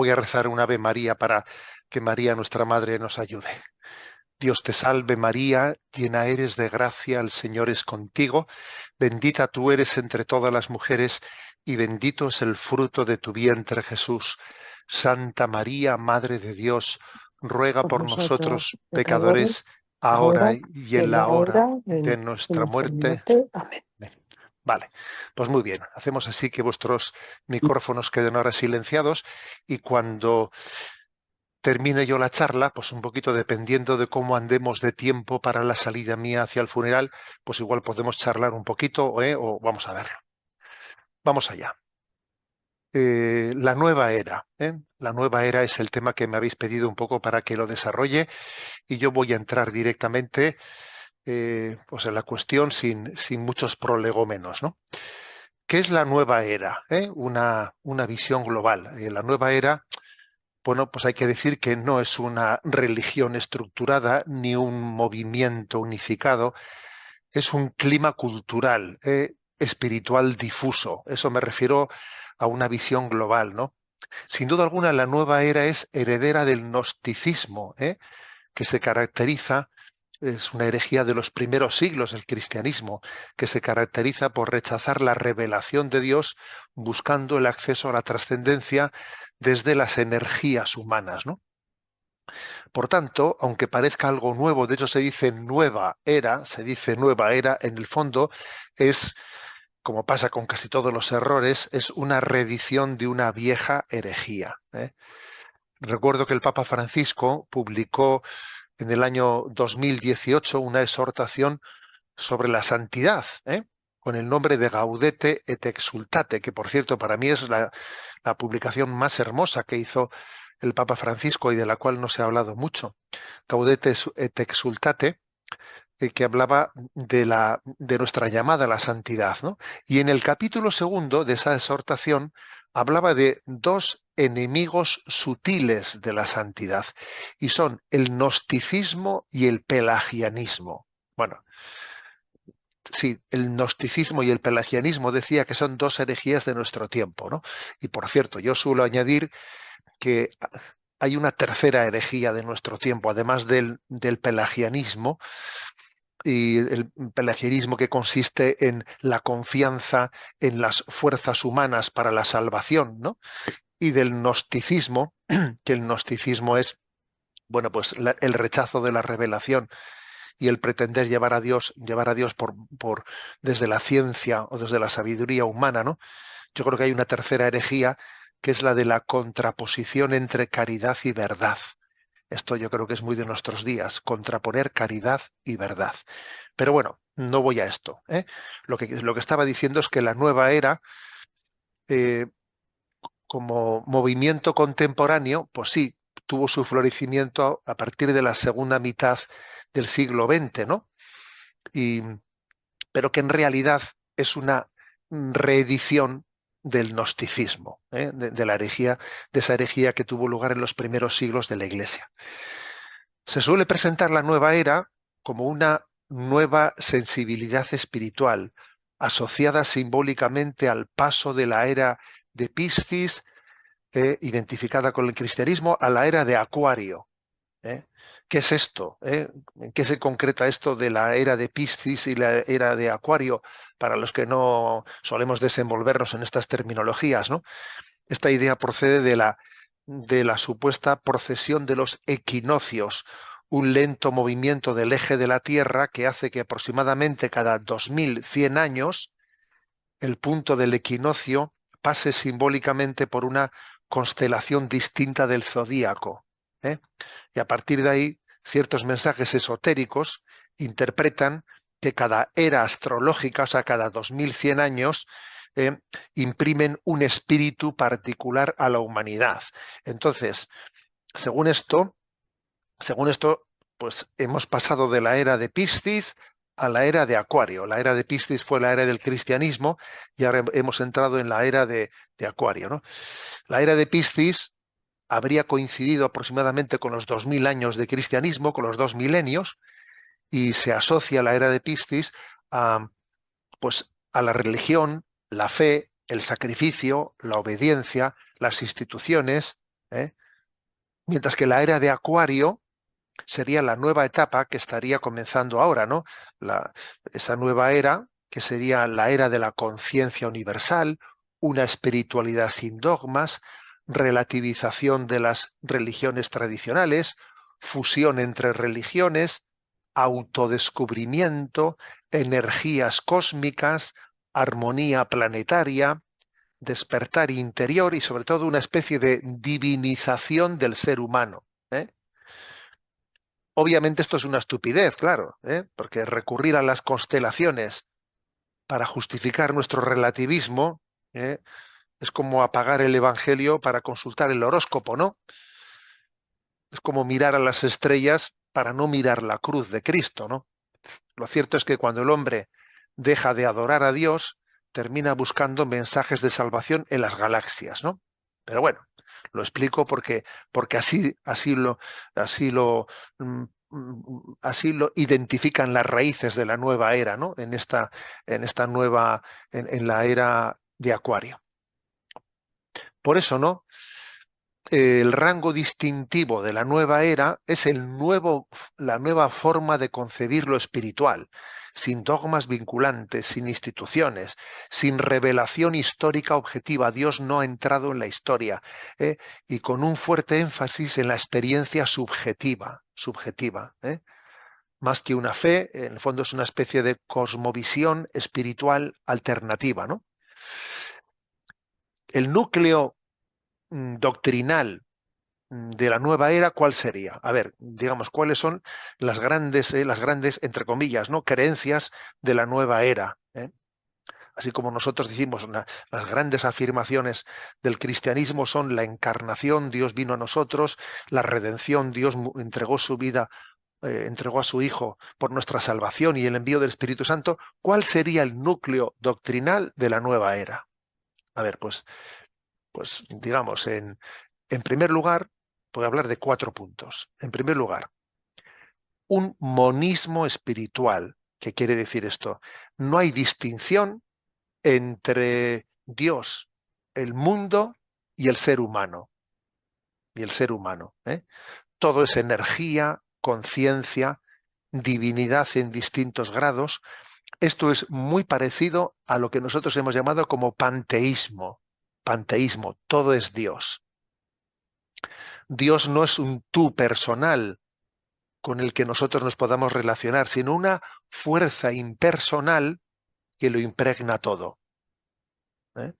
voy a rezar un Ave María para que María, nuestra Madre, nos ayude. Dios te salve María, llena eres de gracia, el Señor es contigo, bendita tú eres entre todas las mujeres y bendito es el fruto de tu vientre Jesús. Santa María, Madre de Dios, ruega Por por nosotros nosotros pecadores, pecadores, ahora ahora y y en en la la hora hora de de nuestra nuestra muerte. muerte. Amén. Bien. Vale, pues muy bien, hacemos así que vuestros micrófonos queden ahora silenciados y cuando termine yo la charla, pues un poquito dependiendo de cómo andemos de tiempo para la salida mía hacia el funeral, pues igual podemos charlar un poquito, o vamos a verlo. Vamos allá. La nueva era, ¿eh? La nueva era es el tema que me habéis pedido un poco para que lo desarrolle y yo voy a entrar directamente pues en la cuestión sin muchos prolegómenos, ¿no? ¿Qué es la nueva era? Una visión global. La nueva era, bueno, pues hay que decir que no es una religión estructurada ni un movimiento unificado, es un clima cultural, espiritual difuso. Eso me refiero a una visión global, ¿no? Sin duda alguna, la nueva era es heredera del gnosticismo, que se caracteriza, es una herejía de los primeros siglos del cristianismo, que se caracteriza por rechazar la revelación de Dios buscando el acceso a la trascendencia desde las energías humanas, ¿no? Por tanto, aunque parezca algo nuevo, de hecho se dice nueva era, en el fondo es, como pasa con casi todos los errores, es una reedición de una vieja herejía, ¿eh? Recuerdo que el Papa Francisco publicó en el año 2018 una exhortación sobre la santidad, con el nombre de Gaudete et Exsultate, que por cierto para mí es la publicación más hermosa que hizo el Papa Francisco y de la cual no se ha hablado mucho. Gaudete et Exsultate, que hablaba de nuestra llamada a la santidad, ¿no? Y en el capítulo segundo de esa exhortación hablaba de dos enemigos sutiles de la santidad, y son el gnosticismo y el pelagianismo. Bueno, sí, el gnosticismo y el pelagianismo decía que son dos herejías de nuestro tiempo, ¿no? Y por cierto, yo suelo añadir que hay una tercera herejía de nuestro tiempo, además del pelagianismo, y el pelagianismo que consiste en la confianza en las fuerzas humanas para la salvación, ¿no? Y del gnosticismo, que el gnosticismo es, bueno, pues el rechazo de la revelación y el pretender llevar a Dios desde la ciencia o desde la sabiduría humana, ¿no? Yo creo que hay una tercera herejía que es la de la contraposición entre caridad y verdad. Esto yo creo que es muy de nuestros días, contraponer caridad y verdad. Pero bueno, no voy a esto, ¿eh? Lo que estaba diciendo es que la nueva era, eh, como movimiento contemporáneo, pues sí, tuvo su florecimiento a partir de la segunda mitad del siglo XX, ¿no? Y, pero que en realidad es una reedición del gnosticismo, de la herejía, de esa herejía que tuvo lugar en los primeros siglos de la Iglesia. Se suele presentar la nueva era como una nueva sensibilidad espiritual, asociada simbólicamente al paso de la era de Piscis, identificada con el cristianismo, a la era de Acuario. ¿Eh? ¿Qué es esto? ¿En qué se concreta esto de la era de Piscis y la era de Acuario? Para los que no solemos desenvolvernos en estas terminologías, ¿no? Esta idea procede de la supuesta procesión de los equinoccios, un lento movimiento del eje de la Tierra que hace que aproximadamente cada 2100 años el punto del equinoccio pase simbólicamente por una constelación distinta del zodíaco, ¿eh? Y a partir de ahí, ciertos mensajes esotéricos interpretan que cada era astrológica, o sea, cada 2100 años, eh, imprimen un espíritu particular a la humanidad. Entonces, según esto, según esto, pues hemos pasado de la era de Piscis a la era de Acuario. La era de Piscis fue la era del cristianismo y ahora hemos entrado en la era de Acuario, ¿no? La era de Piscis habría coincidido aproximadamente con los 2000 años de cristianismo, con los 2 milenios, y se asocia la era de Piscis a, pues, a la religión, la fe, el sacrificio, la obediencia, las instituciones, ¿eh? Mientras que la era de Acuario sería la nueva etapa que estaría comenzando ahora, ¿no? Esa nueva era, que sería la era de la conciencia universal, una espiritualidad sin dogmas, relativización de las religiones tradicionales, fusión entre religiones, autodescubrimiento, energías cósmicas, armonía planetaria, despertar interior y sobre todo una especie de divinización del ser humano. ¿Eh? Obviamente esto es una estupidez, claro, ¿eh? Porque recurrir a las constelaciones para justificar nuestro relativismo, ¿eh? Es como apagar el Evangelio para consultar el horóscopo, ¿no? Es como mirar a las estrellas para no mirar la cruz de Cristo, ¿no? Lo cierto es que cuando el hombre deja de adorar a Dios, termina buscando mensajes de salvación en las galaxias, ¿no? Pero bueno, lo explico porque así lo, mm, así lo identifican las raíces de la nueva era, ¿no? En esta nueva, en la era de Acuario. Por eso, ¿no? El rango distintivo de la nueva era es la nueva forma de concebir lo espiritual, sin dogmas vinculantes, sin instituciones, sin revelación histórica objetiva. Dios no ha entrado en la historia, ¿eh? Y con un fuerte énfasis en la experiencia subjetiva, ¿eh? Más que una fe, en el fondo es una especie de cosmovisión espiritual alternativa, ¿no? El núcleo doctrinal de la nueva era, ¿cuál sería? A ver, digamos, ¿cuáles son las grandes, entre comillas, ¿no? Creencias de la nueva era? ¿Eh? Así como nosotros decimos, las grandes afirmaciones del cristianismo son la encarnación, Dios vino a nosotros, la redención, Dios entregó su vida, entregó a su Hijo por nuestra salvación y el envío del Espíritu Santo. ¿Cuál sería el núcleo doctrinal de la nueva era? A ver, pues digamos, en primer lugar, voy a hablar de 4 puntos. En primer lugar, un monismo espiritual. ¿Qué quiere decir esto? No hay distinción entre Dios, el mundo y el ser humano. ¿Eh? Todo es energía, conciencia, divinidad en distintos grados. Esto es muy parecido a lo que nosotros hemos llamado como panteísmo. Panteísmo, todo es Dios. Dios no es un tú personal con el que nosotros nos podamos relacionar, sino una fuerza impersonal que lo impregna todo. ¿Eh?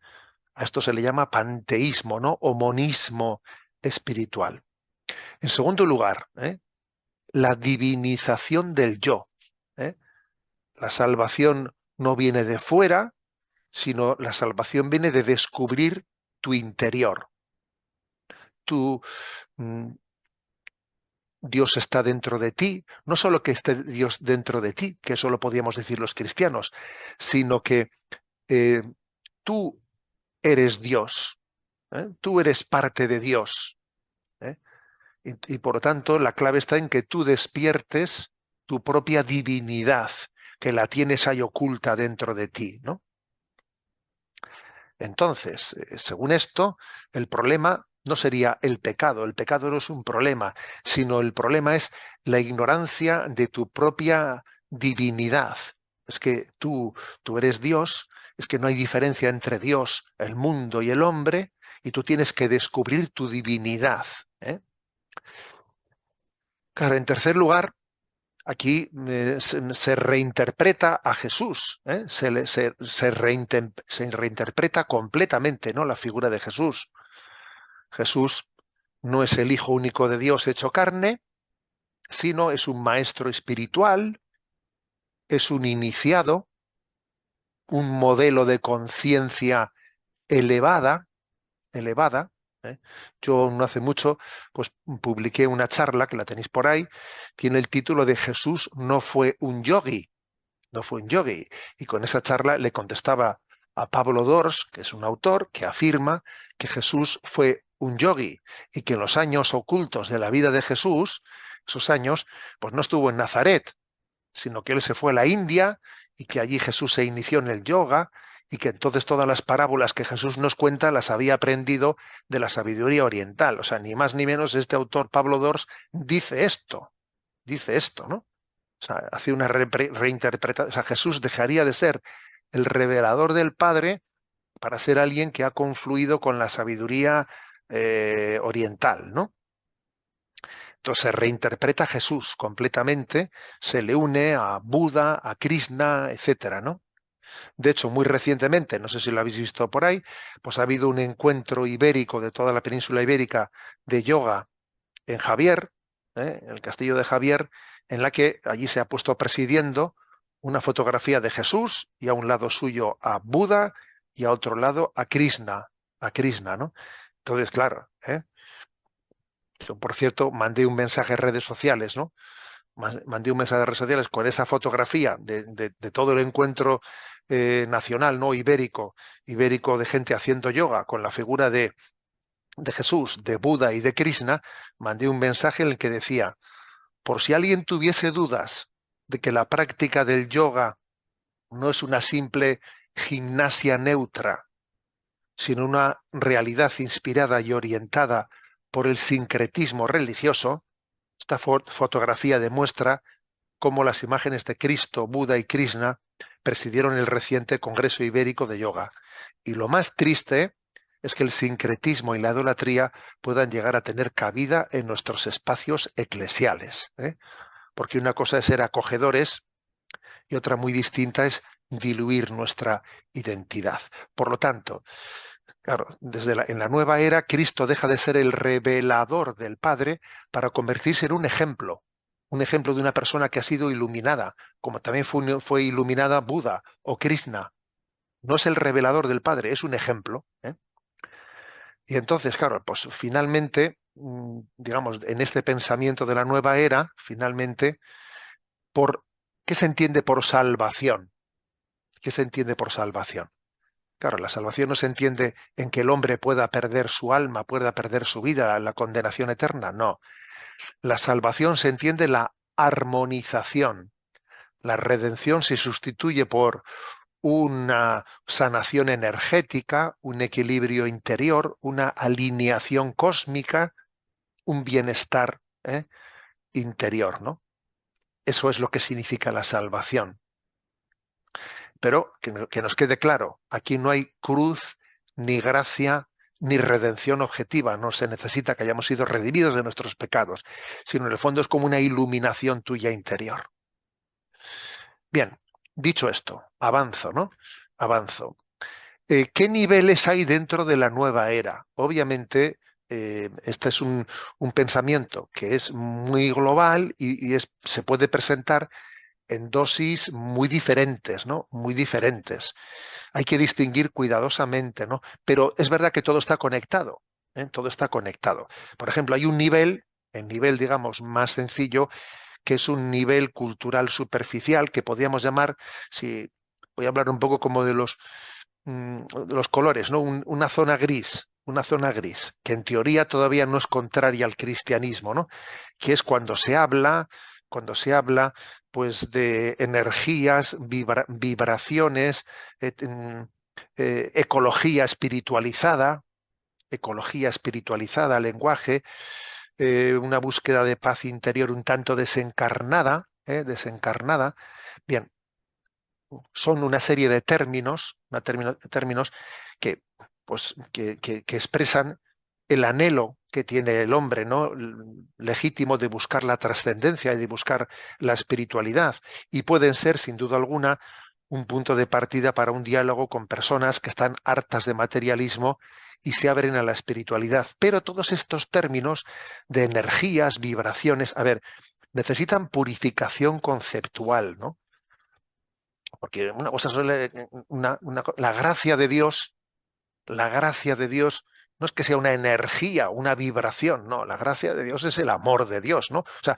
A esto se le llama panteísmo, ¿no? O monismo espiritual. En segundo lugar, la divinización del yo. ¿Eh? La salvación no viene de fuera, sino la salvación viene de descubrir tu interior. Tu, mm, Dios está dentro de ti, no solo que esté Dios dentro de ti, que eso lo podíamos decir los cristianos, sino que eh, tú eres Dios, ¿eh? Tú eres parte de Dios, ¿eh? Y por lo tanto la clave está en que tú despiertes tu propia divinidad, que la tienes ahí oculta dentro de ti, ¿no? Entonces, según esto, el problema no sería el pecado no es un problema, sino el problema es la ignorancia de tu propia divinidad. Es que tú eres Dios, es que no hay diferencia entre Dios, el mundo y el hombre, y tú tienes que descubrir tu divinidad. ¿Eh? Claro, en tercer lugar, aquí se reinterpreta a Jesús, ¿eh? Se reinterpreta completamente, ¿no? La figura de Jesús. Jesús no es el Hijo único de Dios hecho carne, sino es un maestro espiritual, es un iniciado, un modelo de conciencia elevada, elevada. ¿Eh? Yo no hace mucho, pues publiqué una charla que la tenéis por ahí, tiene el título de Jesús no fue un yogui, no fue un yogui. Y con esa charla le contestaba a Pablo Dors, que es un autor, que afirma que Jesús fue un yogui y que en los años ocultos de la vida de Jesús, esos años, pues no estuvo en Nazaret, sino que él se fue a la India y que allí Jesús se inició en el yoga y que entonces todas las parábolas que Jesús nos cuenta las había aprendido de la sabiduría oriental. O sea, ni más ni menos este autor, Pablo Dors, dice esto, ¿no? O sea, hace una reinterpretación. O sea, Jesús dejaría de ser el revelador del Padre para ser alguien que ha confluido con la sabiduría oriental, ¿no? Entonces se reinterpreta a Jesús completamente, se le une a Buda, a Krishna, etcétera, ¿no? De hecho, muy recientemente, no sé si lo habéis visto por ahí, pues ha habido un encuentro ibérico de toda la península ibérica de yoga en Javier, en el castillo de Javier, en la que allí se ha puesto presidiendo una fotografía de Jesús y a un lado suyo a Buda y a otro lado a Krishna, ¿no? Entonces, claro, yo, por cierto, mandé un mensaje en redes sociales, ¿no? Mandé un mensaje en redes sociales con esa fotografía de todo el encuentro nacional, ¿no? Ibérico de gente haciendo yoga con la figura de Jesús, de Buda y de Krishna. Mandé un mensaje en el que decía: por si alguien tuviese dudas de que la práctica del yoga no es una simple gimnasia neutra, sino una realidad inspirada y orientada por el sincretismo religioso, esta fotografía demuestra cómo las imágenes de Cristo, Buda y Krishna presidieron el reciente Congreso Ibérico de Yoga. Y lo más triste es que el sincretismo y la idolatría puedan llegar a tener cabida en nuestros espacios eclesiales, ¿eh? Porque una cosa es ser acogedores y otra muy distinta es diluir nuestra identidad. Por lo tanto, claro, en la nueva era, Cristo deja de ser el revelador del Padre para convertirse en un ejemplo de una persona que ha sido iluminada, como también fue iluminada Buda o Krishna. No es el revelador del Padre, es un ejemplo, ¿eh? Y entonces, claro, pues finalmente, digamos, en este pensamiento de la nueva era, finalmente, por ¿qué se entiende por salvación? ¿Qué se entiende por salvación? Claro, la salvación no se entiende en que el hombre pueda perder su alma, pueda perder su vida, la condenación eterna. No. La salvación se entiende la armonización. La redención se sustituye por una sanación energética, un equilibrio interior, una alineación cósmica, un bienestar interior, ¿no? Eso es lo que significa la salvación. Pero que nos quede claro, aquí no hay cruz, ni gracia, ni redención objetiva. No se necesita que hayamos sido redimidos de nuestros pecados, sino en el fondo es como una iluminación tuya interior. Bien, dicho esto, avanzo, ¿no? Avanzo. ¿Qué niveles hay dentro de la nueva era? Obviamente, este es un pensamiento que es muy global y se puede presentar en dosis muy diferentes, ¿no? Muy diferentes. Hay que distinguir cuidadosamente, ¿no? Pero es verdad que todo está conectado, ¿eh? Todo está conectado. Por ejemplo, hay un nivel, el nivel, digamos, más sencillo, que es un nivel cultural superficial que podríamos llamar, si voy a hablar un poco como de los colores, ¿no? Una zona gris, que en teoría todavía no es contraria al cristianismo, ¿no? Que es cuando se habla, pues, de energías, vibraciones, ecología espiritualizada, lenguaje, una búsqueda de paz interior un tanto desencarnada, desencarnada. Bien, son una serie de términos, términos que, pues, que expresan el anhelo que tiene el hombre, ¿no? Legítimo de buscar la trascendencia y de buscar la espiritualidad. Y pueden ser, sin duda alguna, un punto de partida para un diálogo con personas que están hartas de materialismo y se abren a la espiritualidad. Pero todos estos términos de energías, vibraciones, a ver, necesitan purificación conceptual, ¿no? Porque una cosa suele, la gracia de Dios no es que sea una energía, una vibración, no, la gracia de Dios es el amor de Dios, ¿no? O sea,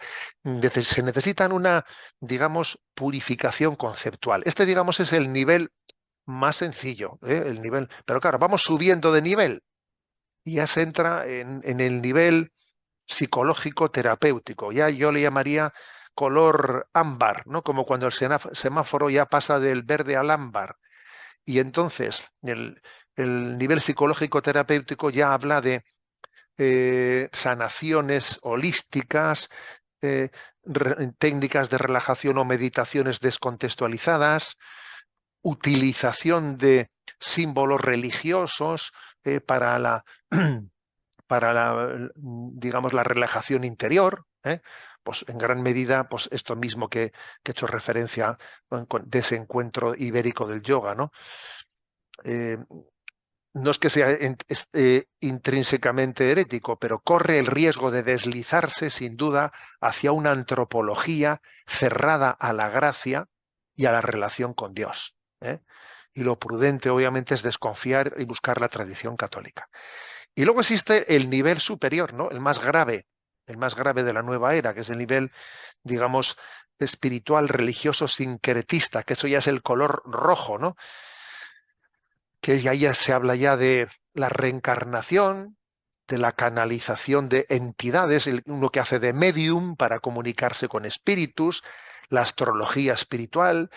se necesitan una, digamos, purificación conceptual. Este, digamos, es el nivel más sencillo, el nivel, pero claro, vamos subiendo de nivel y ya se entra en el nivel psicológico terapéutico. Ya yo le llamaría color ámbar, ¿no? Como cuando el semáforo ya pasa del verde al ámbar. Y entonces el nivel psicológico terapéutico ya habla de sanaciones holísticas, técnicas de relajación o meditaciones descontextualizadas, utilización de símbolos religiosos para digamos, la relajación interior, ¿eh? Pues en gran medida, pues esto mismo que he hecho referencia de ese encuentro ibérico del yoga, ¿no? Eh, no es que sea intrínsecamente herético, pero corre el riesgo de deslizarse, sin duda, hacia una antropología cerrada a la gracia y a la relación con Dios, ¿eh? Y lo prudente, obviamente, es desconfiar y buscar la tradición católica. Y luego existe el nivel superior, ¿no? El más grave de la nueva era, que es el nivel, digamos, espiritual, religioso, sincretista, que eso ya es el color rojo, ¿no? Que ya se habla ya de la reencarnación, de la canalización de entidades, uno que hace de medium para comunicarse con espíritus, la astrología espiritual,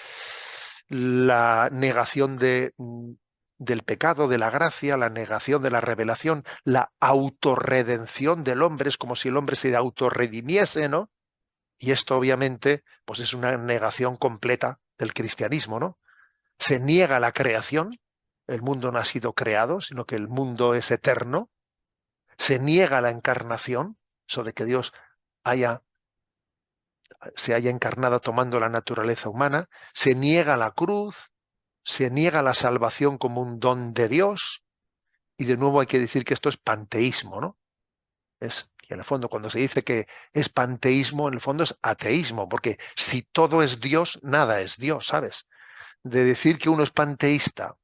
la negación del pecado, de la gracia, la negación de la revelación, la autorredención del hombre, es como si el hombre se autorredimiese, ¿no? Y esto obviamente pues es una negación completa del cristianismo, ¿no? Se niega la creación, el mundo no ha sido creado, sino que el mundo es eterno, se niega la encarnación, eso de que Dios haya, se haya encarnado tomando la naturaleza humana, se niega la cruz, se niega la salvación como un don de Dios, y de nuevo hay que decir que esto es panteísmo, ¿no? Y en el fondo, cuando se dice que es panteísmo, en el fondo es ateísmo, porque si todo es Dios, nada es Dios, ¿sabes? De decir que uno es panteísta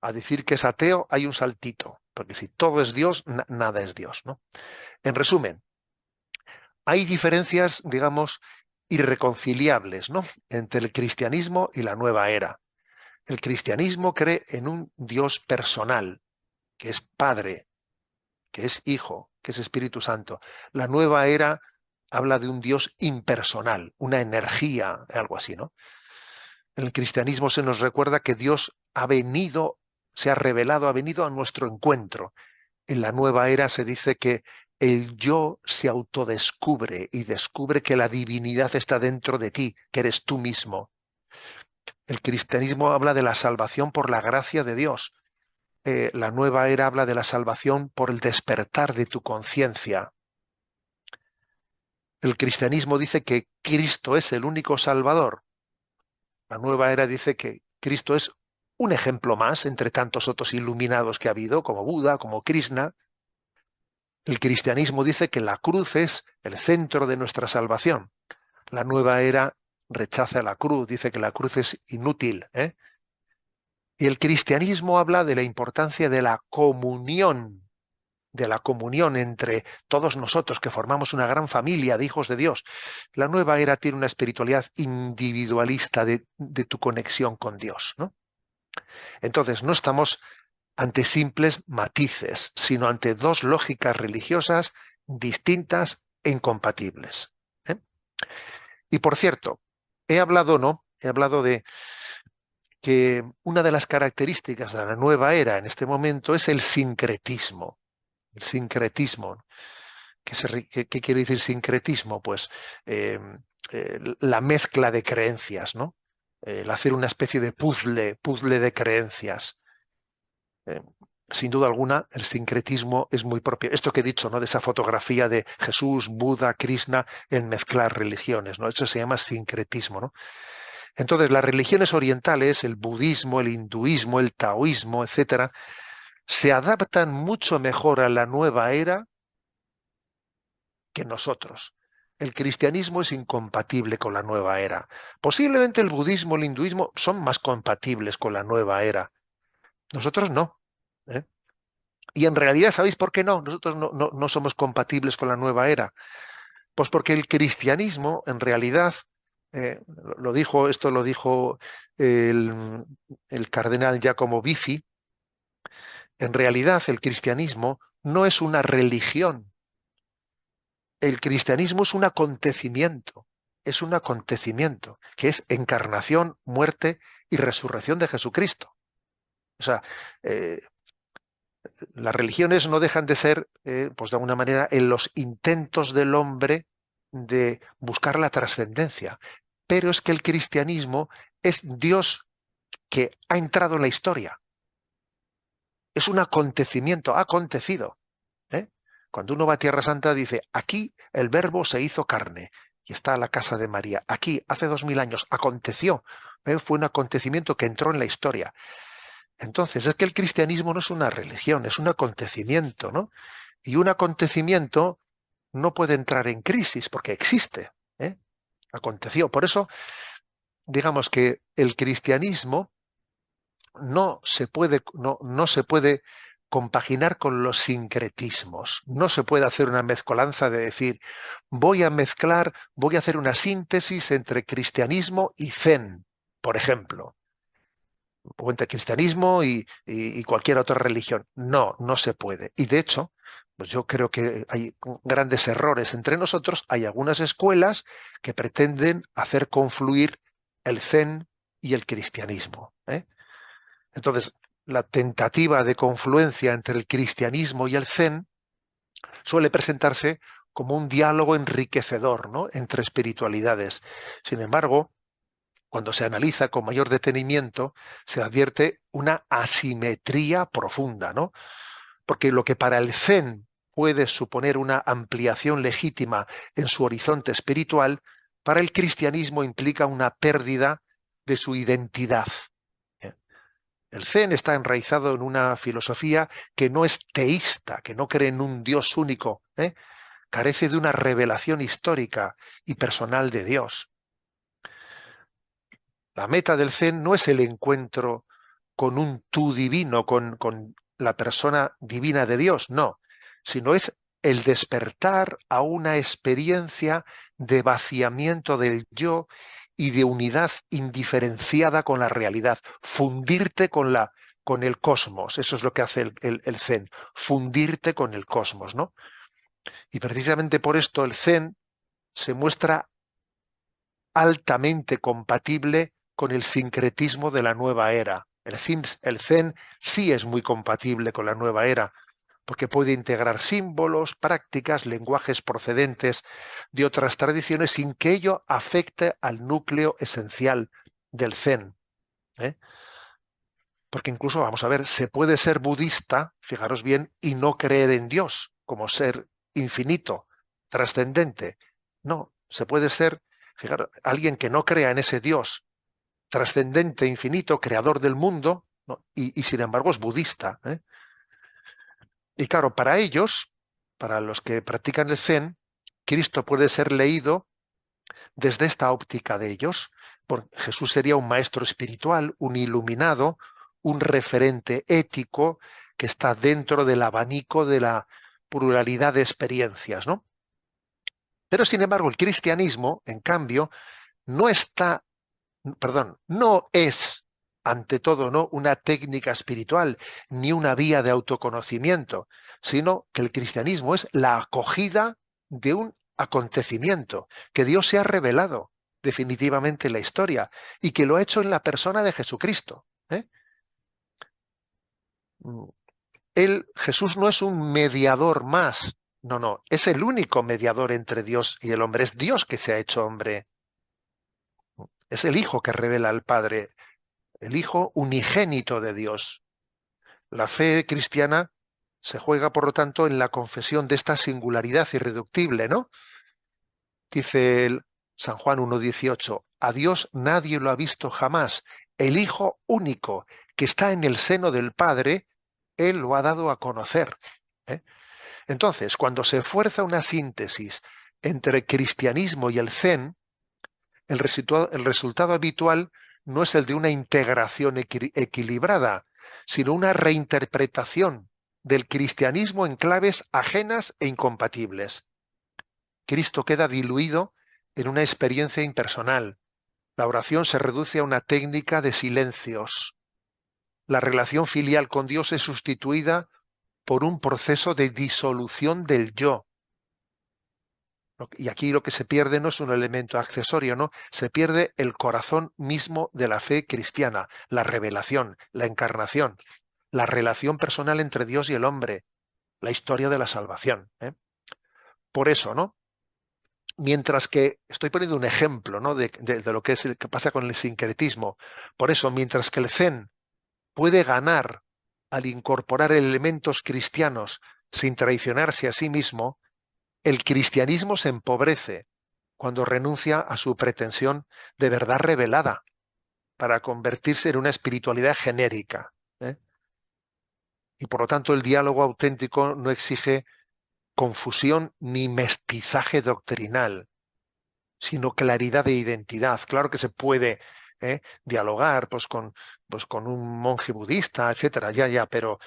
a decir que es ateo, hay un saltito, porque si todo es Dios, nada es Dios, ¿no? En resumen, hay diferencias, digamos, irreconciliables, ¿no? Entre el cristianismo y la nueva era. El cristianismo cree en un Dios personal, que es Padre, que es Hijo, que es Espíritu Santo. La nueva era habla de un Dios impersonal, una energía, algo así, ¿no? En el cristianismo se nos recuerda que Dios ha venido, se ha revelado, ha venido a nuestro encuentro. En la nueva era se dice que el yo se autodescubre y descubre que la divinidad está dentro de ti, que eres tú mismo. El cristianismo habla de la salvación por la gracia de Dios. La nueva era habla de la salvación por el despertar de tu conciencia. El cristianismo dice que Cristo es el único Salvador. La nueva era dice que Cristo es un ejemplo más entre tantos otros iluminados que ha habido, como Buda, como Krishna. El cristianismo dice que la cruz es el centro de nuestra salvación. La nueva era rechaza la cruz, dice que la cruz es inútil, ¿eh? Y el cristianismo habla de la importancia de la comunión entre todos nosotros que formamos una gran familia de hijos de Dios. La nueva era tiene una espiritualidad individualista de tu conexión con Dios, ¿no? Entonces, no estamos ante simples matices, sino ante dos lógicas religiosas distintas e incompatibles, ¿eh? Y por cierto, he hablado de que una de las características de la nueva era en este momento es el sincretismo. El sincretismo. ¿Qué quiere decir sincretismo? Pues la mezcla de creencias, ¿no? El hacer una especie de puzzle de creencias. Eh, Sin duda alguna, el sincretismo es muy propio. Esto que he dicho, ¿no? De esa fotografía de Jesús, Buda, Krishna, en mezclar religiones, ¿no? Eso se llama sincretismo, ¿no? Entonces, las religiones orientales, el budismo, el hinduismo, el taoísmo, etcétera, se adaptan mucho mejor a la nueva era que nosotros. El cristianismo es incompatible con la nueva era. Posiblemente el budismo, el hinduismo son más compatibles con la nueva era. Nosotros no, ¿eh? Y en realidad, ¿sabéis por qué no? Nosotros no somos compatibles con la nueva era. Pues porque el cristianismo, en realidad, esto lo dijo el, el cardenal Giacomo Biffi, en realidad el cristianismo no es una religión. El cristianismo es un acontecimiento, que es encarnación, muerte y resurrección de Jesucristo. O sea, eh, las religiones no dejan de ser, pues de alguna manera, en los intentos del hombre de buscar la trascendencia. Pero es que el cristianismo es Dios que ha entrado en la historia. Es un acontecimiento, ha acontecido. ¿Eh? Cuando uno va a Tierra Santa dice, aquí el Verbo se hizo carne y está la casa de María. Aquí, hace 2000 años, aconteció. Fue un acontecimiento que entró en la historia. Entonces, es que el cristianismo no es una religión, es un acontecimiento, ¿no? Y un acontecimiento no puede entrar en crisis porque existe. ¿Eh? Aconteció. Por eso, digamos que el cristianismo no se puede compaginar con los sincretismos. No se puede hacer una mezcolanza de decir, voy a hacer una síntesis entre cristianismo y zen, por ejemplo, o entre cristianismo y cualquier otra religión. No, no se puede. Y de hecho, pues yo creo que hay grandes errores entre nosotros. Hay algunas escuelas que pretenden hacer confluir el zen y el cristianismo. ¿Eh? Entonces, la tentativa de confluencia entre el cristianismo y el zen suele presentarse como un diálogo enriquecedor, ¿no? Entre espiritualidades. Sin embargo, cuando se analiza con mayor detenimiento, se advierte una asimetría profunda, ¿no? Porque lo que para el zen puede suponer una ampliación legítima en su horizonte espiritual, para el cristianismo implica una pérdida de su identidad. ¿Eh? El Zen está enraizado en una filosofía que no es teísta, que no cree en un Dios único, ¿eh? Carece de una revelación histórica y personal de Dios. La meta del Zen no es el encuentro con un tú divino, con la persona divina de Dios, no, sino es el despertar a una experiencia de vaciamiento del yo y de unidad indiferenciada con la realidad, fundirte con el cosmos. Eso es lo que hace el Zen, fundirte con el cosmos, ¿no? Y precisamente por esto el Zen se muestra altamente compatible con el sincretismo de la nueva era. El Zen sí es muy compatible con la nueva era, porque puede integrar símbolos, prácticas, lenguajes procedentes de otras tradiciones sin que ello afecte al núcleo esencial del Zen. ¿Eh? Porque incluso, vamos a ver, se puede ser budista, fijaros bien, y no creer en Dios como ser infinito, trascendente. No, se puede ser, fijaros, alguien que no crea en ese Dios trascendente, infinito, creador del mundo, ¿no? Y sin embargo es budista. ¿Eh? Y claro, para ellos, para los que practican el Zen, Cristo puede ser leído desde esta óptica de ellos. Jesús sería un maestro espiritual, un iluminado, un referente ético que está dentro del abanico de la pluralidad de experiencias, ¿no? Pero sin embargo, el cristianismo, en cambio, no está, perdón, no es ante todo, no una técnica espiritual ni una vía de autoconocimiento, sino que el cristianismo es la acogida de un acontecimiento que Dios se ha revelado definitivamente en la historia y que lo ha hecho en la persona de Jesucristo. ¿Eh? Mm, Jesús no es un mediador más, no, no, es el único mediador entre Dios y el hombre, es Dios que se ha hecho hombre, es el Hijo que revela al Padre, el Hijo unigénito de Dios. La fe cristiana se juega, por lo tanto, en la confesión de esta singularidad irreductible, ¿no? Dice San Juan 1:18, a Dios nadie lo ha visto jamás. El Hijo único que está en el seno del Padre, Él lo ha dado a conocer. ¿Eh? Entonces, cuando se fuerza una síntesis entre cristianismo y el Zen, el resultado habitual no es el de una integración equilibrada, sino una reinterpretación del cristianismo en claves ajenas e incompatibles. Cristo queda diluido en una experiencia impersonal. La oración se reduce a una técnica de silencios. La relación filial con Dios es sustituida por un proceso de disolución del yo. Y aquí lo que se pierde no es un elemento accesorio, ¿no? Se pierde el corazón mismo de la fe cristiana, la revelación, la encarnación, la relación personal entre Dios y el hombre, la historia de la salvación. Por eso, ¿no? Mientras que, estoy poniendo un ejemplo, ¿no? De lo que es el que pasa con el sincretismo. Por eso, mientras que el Zen puede ganar al incorporar elementos cristianos sin traicionarse a sí mismo, el cristianismo se empobrece cuando renuncia a su pretensión de verdad revelada para convertirse en una espiritualidad genérica. ¿eh? Y por lo tanto el diálogo auténtico no exige confusión ni mestizaje doctrinal, sino claridad de identidad. Claro que se puede dialogar pues con un monje budista, etcétera, ya, pero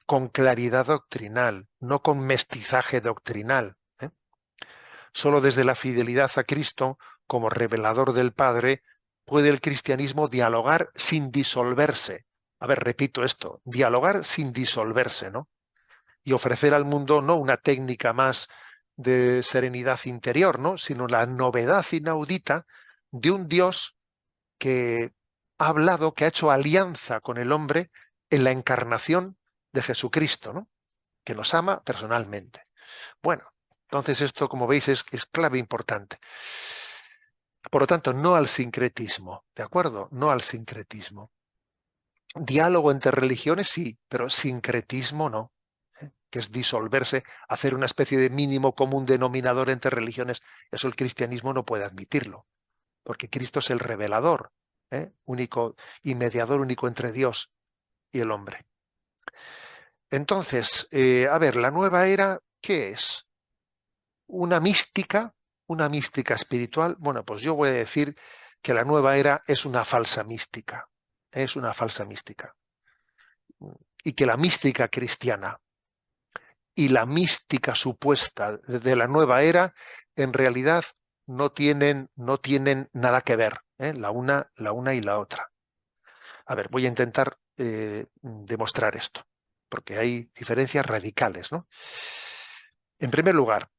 con claridad doctrinal, no con mestizaje doctrinal. Solo desde la fidelidad a Cristo, como revelador del Padre, puede el cristianismo dialogar sin disolverse. A ver, repito esto, dialogar sin disolverse, ¿no? Y ofrecer al mundo no una técnica más de serenidad interior, ¿no? Sino la novedad inaudita de un Dios que ha hablado, que ha hecho alianza con el hombre en la encarnación de Jesucristo, ¿no? Que nos ama personalmente. Bueno, entonces esto, como veis, es clave importante. Por lo tanto, no al sincretismo, ¿de acuerdo? No al sincretismo. Diálogo entre religiones sí, pero sincretismo no, que es disolverse, hacer una especie de mínimo común denominador entre religiones. Eso el cristianismo no puede admitirlo, porque Cristo es el revelador, único y mediador único entre Dios y el hombre. Entonces, a ver, la nueva era, ¿qué es? Una una mística espiritual. Bueno, pues yo voy a decir que la nueva era es una falsa mística, es una falsa mística. Y que la mística cristiana y la mística supuesta de la nueva era en realidad no tienen nada que ver, la una y la otra. A ver, voy a intentar demostrar esto, porque hay diferencias radicales, ¿no? En primer lugar,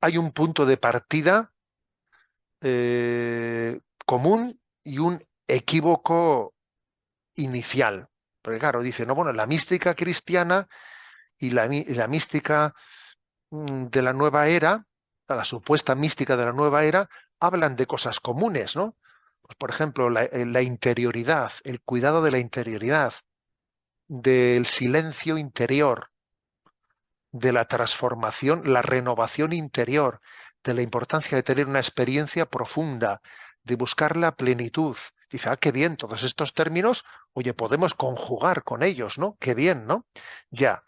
hay un punto de partida común y un equívoco inicial. Porque claro, dice, no, bueno, la mística cristiana y la mística de la nueva era, la supuesta mística de la nueva era, hablan de cosas comunes, ¿no? Pues, por ejemplo, la interioridad, el cuidado de la interioridad, del silencio interior, de la transformación, la renovación interior, de la importancia de tener una experiencia profunda, de buscar la plenitud. Dice, qué bien, todos estos términos, oye, podemos conjugar con ellos, ¿no? Qué bien, ¿no? Ya.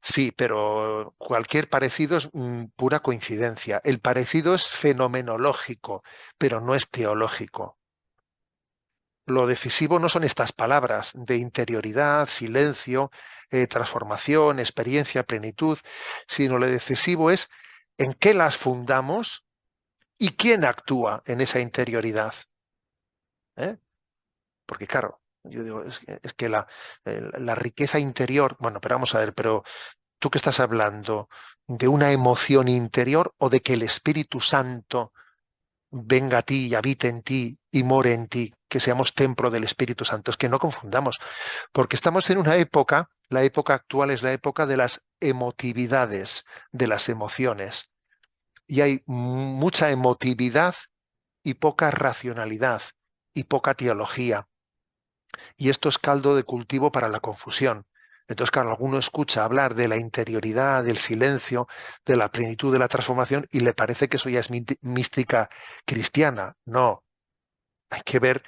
Sí, pero cualquier parecido es pura coincidencia. El parecido es fenomenológico, pero no es teológico. Lo decisivo no son estas palabras de interioridad, silencio, transformación, experiencia, plenitud, sino lo decisivo es en qué las fundamos y quién actúa en esa interioridad. ¿eh? Porque claro, yo digo, es que la riqueza interior, bueno, pero vamos a ver, pero ¿tú qué estás hablando? ¿De una emoción interior o de que el Espíritu Santo venga a ti y habite en ti y more en ti, que seamos templo del Espíritu Santo? Es que no confundamos, porque estamos en una época, la época actual es la época de las emotividades, de las emociones, y hay mucha emotividad y poca racionalidad y poca teología, y esto es caldo de cultivo para la confusión. Entonces, claro, alguno escucha hablar de la interioridad, del silencio, de la plenitud de la transformación y le parece que eso ya es mística cristiana. No, hay que ver,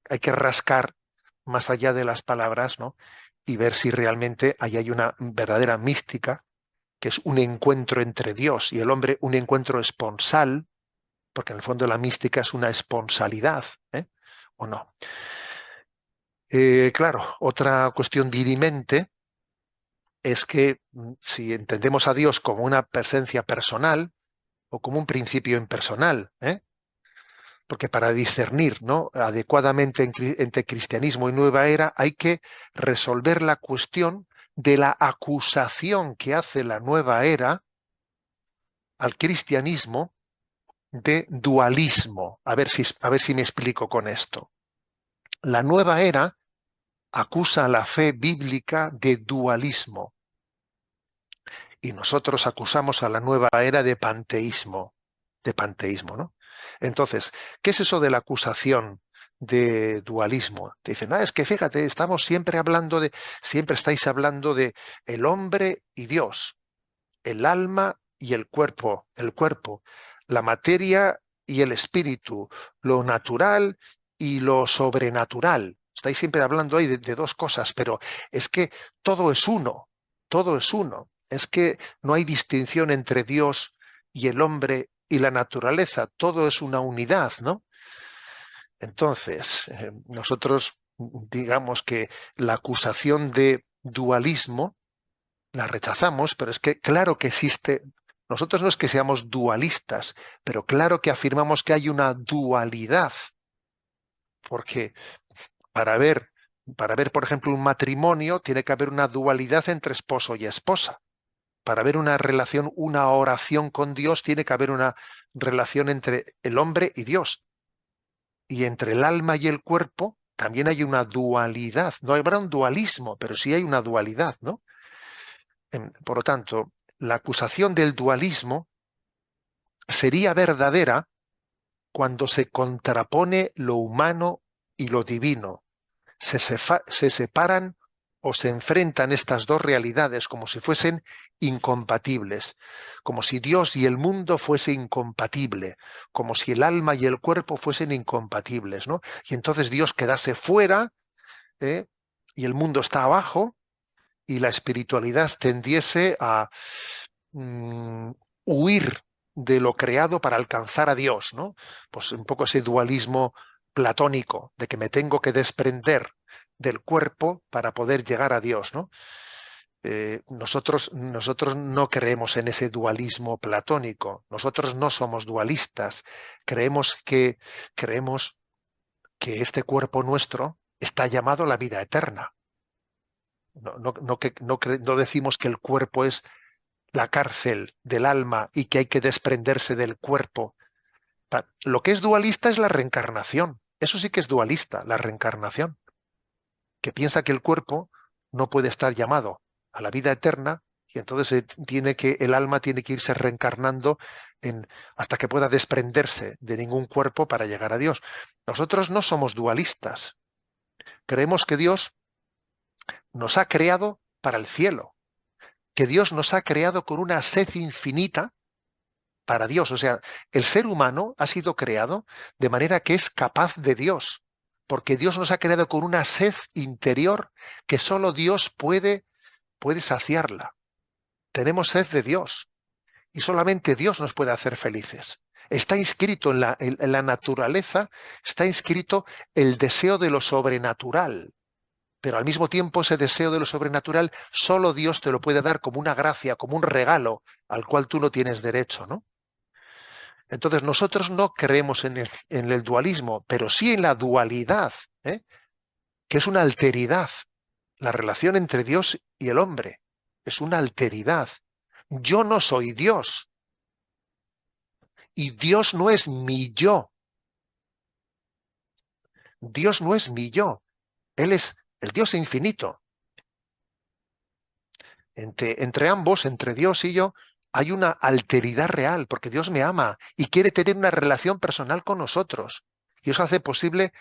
hay que rascar más allá de las palabras, ¿no? Y ver si realmente ahí hay una verdadera mística, que es un encuentro entre Dios y el hombre, un encuentro esponsal, porque en el fondo la mística es una esponsalidad, ¿o no? Claro, otra cuestión dirimente es que si entendemos a Dios como una presencia personal o como un principio impersonal, porque para discernir, ¿no?, adecuadamente entre cristianismo y nueva era hay que resolver la cuestión de la acusación que hace la nueva era al cristianismo de dualismo. A ver si me explico con esto. La nueva era acusa a la fe bíblica de dualismo y nosotros acusamos a la nueva era de panteísmo, ¿no? Entonces, ¿qué es eso de la acusación de dualismo? Te dicen, es que fíjate, siempre estáis hablando de el hombre y Dios, el alma y el cuerpo, la materia y el espíritu, lo natural y lo sobrenatural. Estáis siempre hablando ahí de dos cosas, pero es que todo es uno, todo es uno. Es que no hay distinción entre Dios y el hombre y la naturaleza, todo es una unidad, ¿no? Entonces, nosotros digamos que la acusación de dualismo la rechazamos, pero es que claro que existe, nosotros no es que seamos dualistas, pero claro que afirmamos que hay una dualidad, porque para ver, para ver, por ejemplo, un matrimonio, tiene que haber una dualidad entre esposo y esposa. Para ver una relación, una oración con Dios, tiene que haber una relación entre el hombre y Dios. Y entre el alma y el cuerpo también hay una dualidad. No habrá un dualismo, pero sí hay una dualidad, ¿no? Por lo tanto, la acusación del dualismo sería verdadera cuando se contrapone lo humano y lo divino. Se separan o se enfrentan estas dos realidades como si fuesen incompatibles, como si Dios y el mundo fuese incompatible, como si el alma y el cuerpo fuesen incompatibles, ¿no? Y entonces Dios quedase fuera, ¿eh? Y el mundo está abajo, y la espiritualidad tendiese a mm, huir de lo creado para alcanzar a Dios, ¿no? Pues un poco ese dualismo platónico de que me tengo que desprender del cuerpo para poder llegar a Dios, ¿no? Nosotros no creemos en ese dualismo platónico, nosotros no somos dualistas, creemos creemos que este cuerpo nuestro está llamado a la vida eterna. No decimos que el cuerpo es la cárcel del alma y que hay que desprenderse del cuerpo. Lo que es dualista es la reencarnación. Eso sí que es dualista, la reencarnación, que piensa que el cuerpo no puede estar llamado a la vida eterna y entonces el alma tiene que irse reencarnando hasta que pueda desprenderse de ningún cuerpo para llegar a Dios. Nosotros no somos dualistas. Creemos que Dios nos ha creado para el cielo, que Dios nos ha creado con una sed infinita para Dios. O sea, el ser humano ha sido creado de manera que es capaz de Dios, porque Dios nos ha creado con una sed interior que solo Dios puede saciarla. Tenemos sed de Dios y solamente Dios nos puede hacer felices. Está inscrito en la naturaleza, está inscrito el deseo de lo sobrenatural. Pero al mismo tiempo ese deseo de lo sobrenatural solo Dios te lo puede dar como una gracia, como un regalo al cual tú no tienes derecho, ¿no? Entonces nosotros no creemos en el dualismo, pero sí en la dualidad, ¿eh? Que es una alteridad. La relación entre Dios y el hombre es una alteridad. Yo no soy Dios y Dios no es mi yo. Dios no es mi yo. Él es el Dios infinito. Entre ambos, entre Dios y yo, hay una alteridad real, porque Dios me ama y quiere tener una relación personal con nosotros. Y eso hace posible,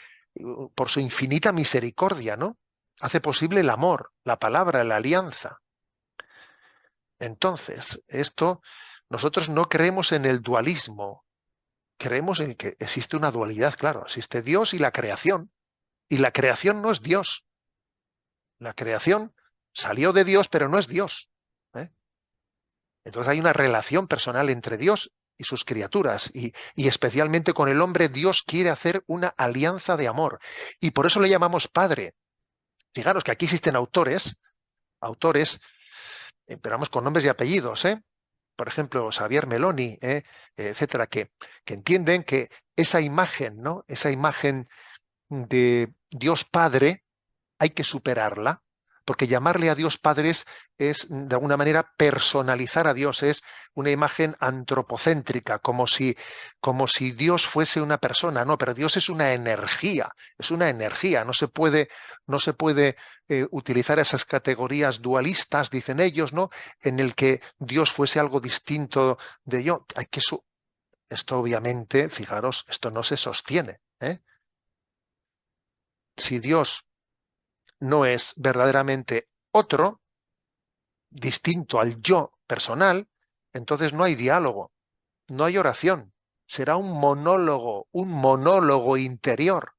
por su infinita misericordia, ¿no? Hace posible el amor, la palabra, la alianza. Entonces, nosotros no creemos en el dualismo, creemos en que existe una dualidad, claro, existe Dios y la creación. Y la creación no es Dios. La creación salió de Dios, pero no es Dios. ¿Eh? Entonces hay una relación personal entre Dios y sus criaturas y especialmente con el hombre Dios quiere hacer una alianza de amor y por eso le llamamos Padre. Fijaros que aquí existen autores, pero vamos con nombres y apellidos, ¿eh? Por ejemplo, Xavier Meloni, etcétera, que entienden que esa imagen, ¿no? Esa imagen de Dios Padre hay que superarla porque llamarle a Dios Padre es, de alguna manera, personalizar a Dios, es una imagen antropocéntrica, como si Dios fuese una persona. No, pero Dios es una energía, no se puede utilizar esas categorías dualistas, dicen ellos, ¿no? En el que Dios fuese algo distinto de yo. Esto obviamente, fijaros, esto no se sostiene, ¿eh? Si Dios no es verdaderamente otro, distinto al yo personal, entonces no hay diálogo, no hay oración. Será un monólogo interior.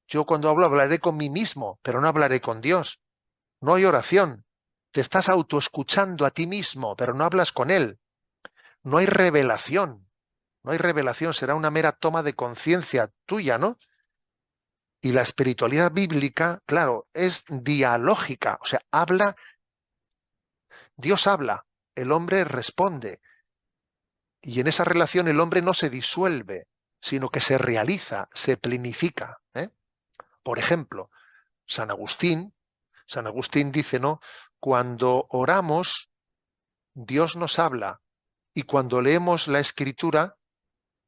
Yo cuando hablo hablaré con mí mismo, pero no hablaré con Dios. No hay oración. Te estás autoescuchando a ti mismo, pero no hablas con Él. No hay revelación. No hay revelación, será una mera toma de conciencia tuya, ¿no? Y la espiritualidad bíblica, claro, es dialógica, o sea, Dios habla, el hombre responde, y en esa relación el hombre no se disuelve, sino que se realiza, se plenifica, ¿eh? Por ejemplo, San Agustín, San Agustín dice, ¿no? Cuando oramos, Dios nos habla, y cuando leemos la Escritura,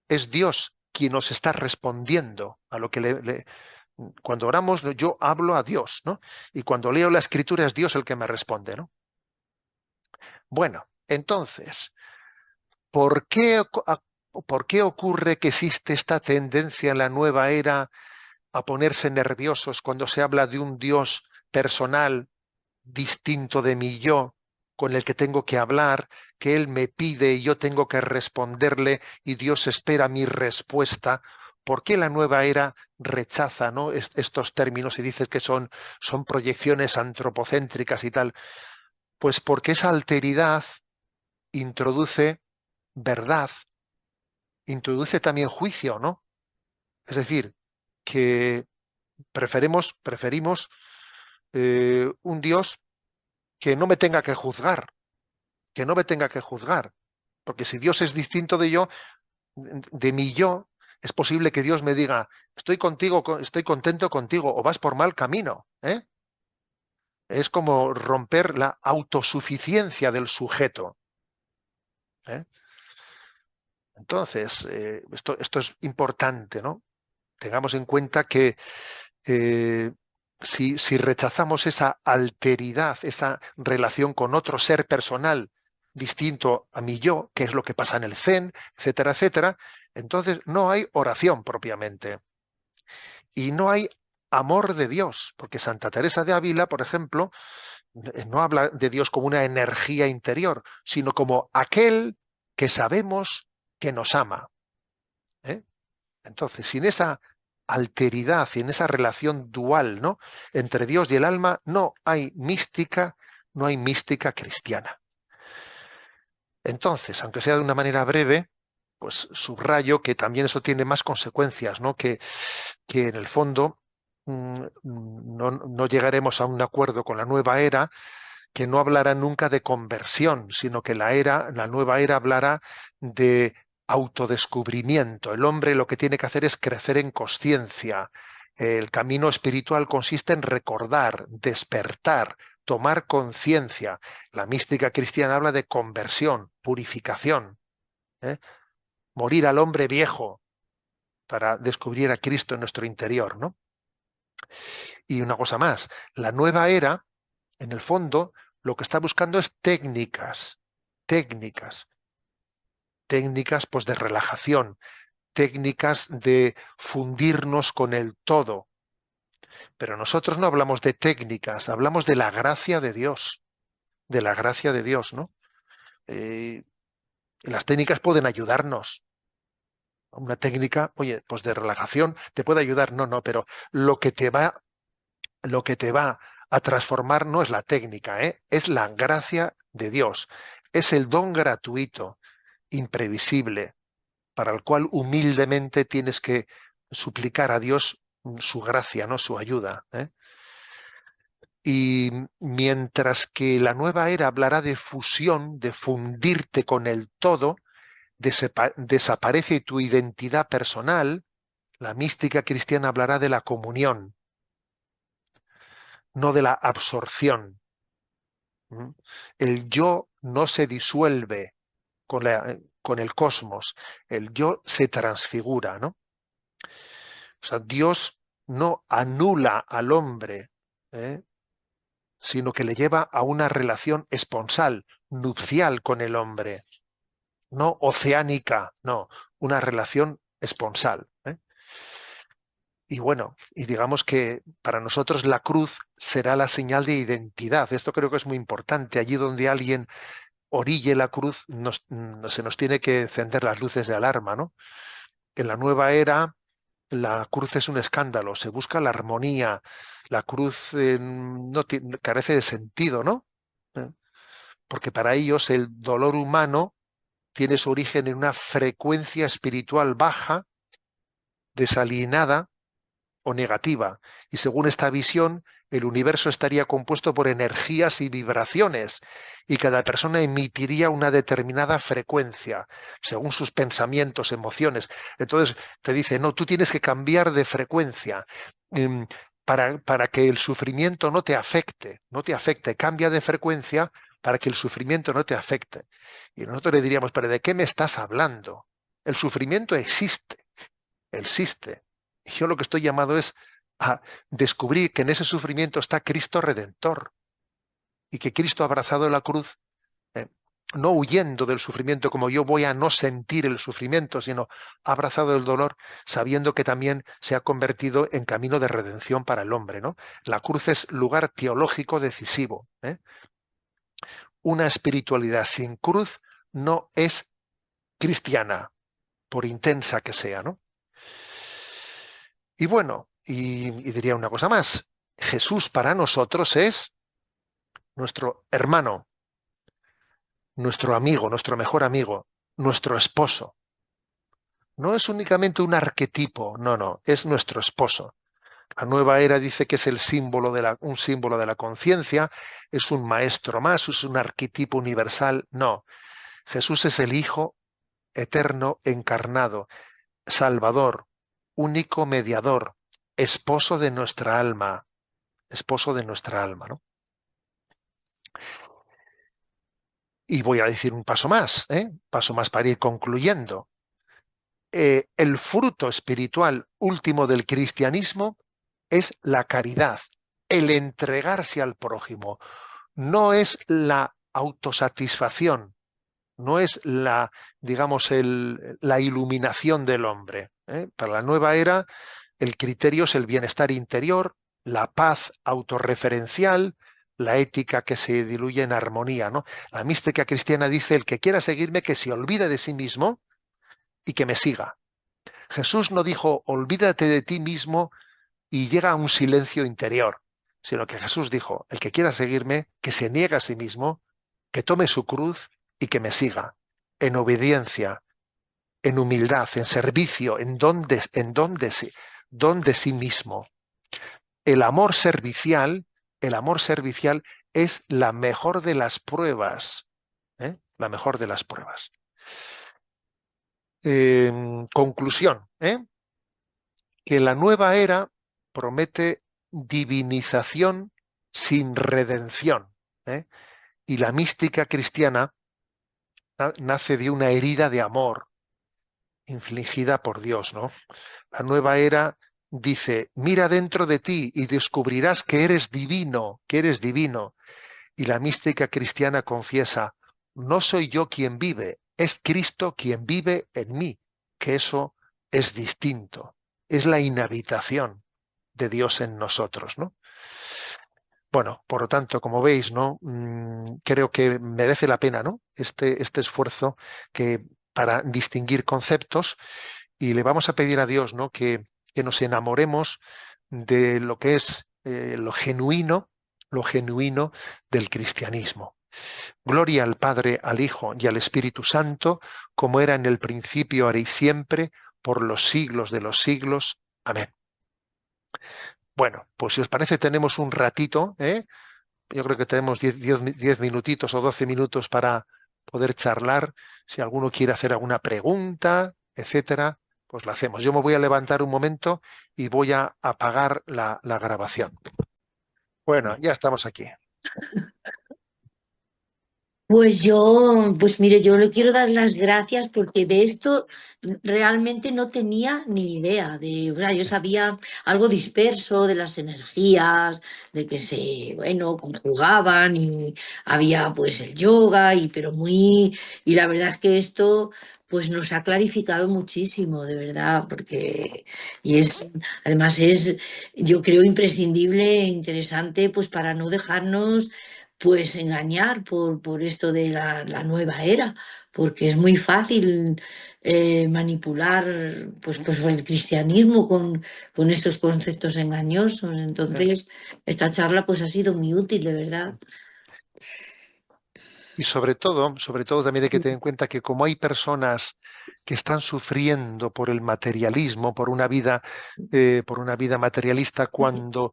es Dios quien nos está respondiendo a lo que cuando oramos, yo hablo a Dios, ¿no? Y cuando leo la Escritura es Dios el que me responde, ¿no? Bueno, entonces, ¿por qué, por qué ocurre que existe esta tendencia en la nueva era a ponerse nerviosos cuando se habla de un Dios personal distinto de mi yo, con el que tengo que hablar, que Él me pide y yo tengo que responderle y Dios espera mi respuesta? ¿Por qué la nueva era rechaza, ¿no? Estos términos y dice que son proyecciones antropocéntricas y tal? Pues porque esa alteridad introduce verdad, introduce también juicio, ¿no? Es decir, que preferimos un Dios que no me tenga que juzgar, que no me tenga que juzgar. Porque si Dios es distinto de yo, de mi yo, es posible que Dios me diga, estoy contigo, estoy contento contigo, o vas por mal camino, ¿eh? Es como romper la autosuficiencia del sujeto, ¿eh? Entonces, esto es importante, ¿no? Tengamos en cuenta que eh, si rechazamos esa alteridad, esa relación con otro ser personal distinto a mi yo, que es lo que pasa en el Zen, etcétera, etcétera, entonces no hay oración propiamente. Y no hay amor de Dios, porque Santa Teresa de Ávila, por ejemplo, no habla de Dios como una energía interior, sino como aquel que sabemos que nos ama, ¿eh? Entonces, sin esa alteridad y en esa relación dual, ¿no? Entre Dios y el alma, no hay mística cristiana. Entonces, aunque sea de una manera breve, pues subrayo que también eso tiene más consecuencias, ¿no? Que en el fondo no llegaremos a un acuerdo con la nueva era, que no hablará nunca de conversión, sino que la nueva era hablará de autodescubrimiento. El hombre lo que tiene que hacer es crecer en conciencia. El camino espiritual consiste en recordar, despertar, tomar conciencia. La mística cristiana habla de conversión, purificación, ¿eh? Morir al hombre viejo para descubrir a Cristo en nuestro interior, ¿no? Y una cosa más, la nueva era, en el fondo, lo que está buscando es técnicas, técnicas pues de relajación, técnicas de fundirnos con el todo. Pero nosotros no hablamos de técnicas, hablamos de la gracia de Dios, de la gracia de Dios, ¿no? Eh, las técnicas pueden ayudarnos. Una técnica, oye, pues de relajación te puede ayudar, no, pero lo que te va, lo que te va a transformar no es la técnica, ¿eh? Es la gracia de Dios, es el don gratuito, imprevisible, para el cual humildemente tienes que suplicar a Dios su gracia, no su ayuda, ¿eh? Y mientras que la nueva era hablará de fusión, de fundirte con el todo, desaparece tu identidad personal, la mística cristiana hablará de la comunión. no de la absorción. ¿Mm? El yo no se disuelve con el cosmos, el yo se transfigura, ¿no? O sea, Dios no anula al hombre, ¿eh? Sino que le lleva a una relación esponsal, nupcial con el hombre, no oceánica, no, una relación esponsal. Y bueno, y digamos que para nosotros la cruz será la señal de identidad. Esto creo que es muy importante. Allí donde alguien orille la cruz, se nos tiene que encender las luces de alarma, ¿no? En la nueva era, la cruz es un escándalo, se busca la armonía, la cruz no carece de sentido, ¿no? ¿Eh? Porque para ellos el dolor humano tiene su origen en una frecuencia espiritual baja, desalienada o negativa. Y según esta visión, el universo estaría compuesto por energías y vibraciones, y cada persona emitiría una determinada frecuencia, según sus pensamientos, emociones. Entonces te dice, no, tú tienes que cambiar de frecuencia. em, para que el sufrimiento no te afecte, cambia de frecuencia para que el sufrimiento no te afecte. Y nosotros le diríamos, pero ¿de qué me estás hablando? El sufrimiento existe. Yo lo que estoy llamado es a descubrir que en ese sufrimiento está Cristo Redentor y que Cristo ha abrazado la cruz, eh, no huyendo del sufrimiento como yo voy a no sentir el sufrimiento, sino ha abrazado el dolor sabiendo que también se ha convertido en camino de redención para el hombre, ¿no? La cruz es lugar teológico decisivo, ¿eh? Una espiritualidad sin cruz no es cristiana, por intensa que sea, ¿no? Y bueno, y diría una cosa más. Jesús para nosotros es nuestro hermano, nuestro amigo, nuestro mejor amigo, nuestro esposo. No es únicamente un arquetipo, no, no, es nuestro esposo. La nueva era dice que es un símbolo de la conciencia, es un maestro más, es un arquetipo universal. No, Jesús es el Hijo eterno encarnado, Salvador, único mediador, esposo de nuestra alma, ¿no? Y voy a decir un paso más, ¿eh? Paso más para ir concluyendo. El fruto espiritual último del cristianismo es la caridad, el entregarse al prójimo. No es la autosatisfacción, no es digamos, la iluminación del hombre. Para la nueva era, el criterio es el bienestar interior, la paz autorreferencial, la ética que se diluye en armonía, ¿no? La mística cristiana dice, el que quiera seguirme, que se olvide de sí mismo y que me siga. Jesús no dijo, olvídate de ti mismo y llega a un silencio interior, sino que Jesús dijo, el que quiera seguirme, que se niegue a sí mismo, que tome su cruz y que me siga, en obediencia, en humildad, en servicio, don de sí mismo. El amor servicial es la mejor de las pruebas, ¿eh? La mejor de las pruebas. Conclusión, que la nueva era promete divinización sin redención, ¿eh? Y la mística cristiana nace de una herida de amor infligida por Dios, ¿no? La nueva era dice, mira dentro de ti y descubrirás que eres divino, que eres divino. Y la mística cristiana confiesa, no soy yo quien vive, es Cristo quien vive en mí, que eso es distinto, es la inhabitación de Dios en nosotros, ¿no? Bueno, por lo tanto, como veis, ¿no? Creo que merece la pena, ¿no? Este esfuerzo que para distinguir conceptos y le vamos a pedir a Dios, ¿no? Que nos enamoremos de lo que es lo genuino del cristianismo. Gloria al Padre, al Hijo y al Espíritu Santo, como era en el principio, ahora y siempre, por los siglos de los siglos. Amén. Bueno, pues si os parece, tenemos un ratito, ¿eh? Yo creo que tenemos 10 minutitos o 12 minutos para poder charlar. Si alguno quiere hacer alguna pregunta, etcétera, pues la hacemos. Yo me voy a levantar un momento y voy a apagar la grabación. Bueno, ya estamos aquí. Pues yo, pues mire, yo le quiero dar las gracias porque de esto realmente no tenía ni idea. O sea, yo sabía algo disperso de las energías, de que bueno, conjugaban y había pues el yoga pero y la verdad es que esto pues nos ha clarificado muchísimo, de verdad, además yo creo imprescindible e interesante pues para no dejarnos pues engañar por esto de la nueva era, porque es muy fácil manipular pues el cristianismo con estos conceptos engañosos. ¿Eh? Entonces, esta charla pues ha sido muy útil, de verdad. Y sobre todo también hay que tener en cuenta que como hay personas que están sufriendo por el materialismo, por una vida materialista, cuando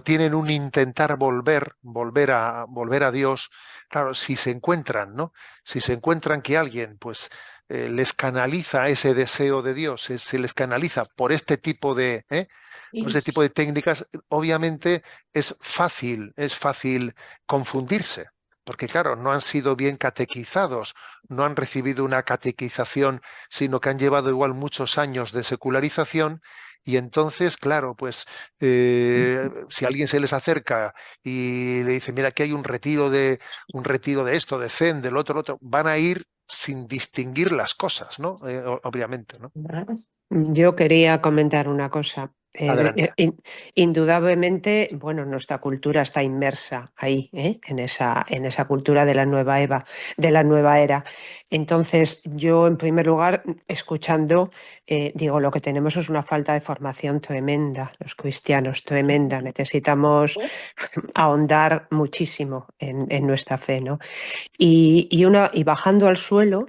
tienen un intentar volver a Dios, claro, si se encuentran, ¿no? Si se encuentran que alguien, pues, les canaliza ese deseo de Dios, se les canaliza por este tipo de técnicas, obviamente es fácil confundirse. Porque claro, no han sido bien catequizados, no han recibido una catequización, sino que han llevado igual muchos años de secularización y entonces, claro, pues si alguien se les acerca y le dice, mira, aquí hay un retiro de esto, de Zen, del otro, van a ir sin distinguir las cosas, ¿no? Obviamente, ¿no? Yo quería comentar una cosa. Adelante. Indudablemente, bueno, nuestra cultura está inmersa ahí, en esa cultura de la nueva Eva, de la nueva era. Entonces, yo, en primer lugar, escuchando, digo, lo que tenemos es una falta de formación tremenda, los cristianos, tremenda. Necesitamos ahondar muchísimo en nuestra fe, ¿no? Y bajando al suelo,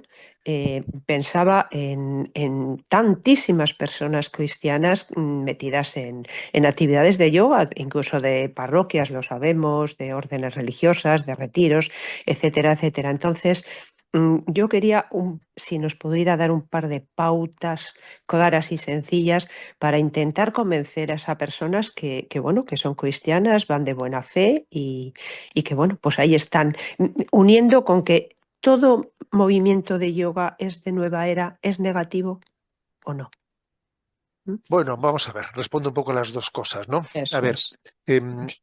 pensaba en tantísimas personas cristianas metidas en actividades de yoga, incluso de parroquias, lo sabemos, de órdenes religiosas, de retiros, etcétera, etcétera. Entonces, yo quería, si nos pudiera dar un par de pautas claras y sencillas para intentar convencer a esas personas bueno, que son cristianas, van de buena fe y que, bueno, pues ahí están uniendo con que todo movimiento de yoga es de nueva era, es negativo o no. ¿Mm? Bueno, vamos a ver, respondo un poco a las dos cosas, ¿no? A Eso ver, es.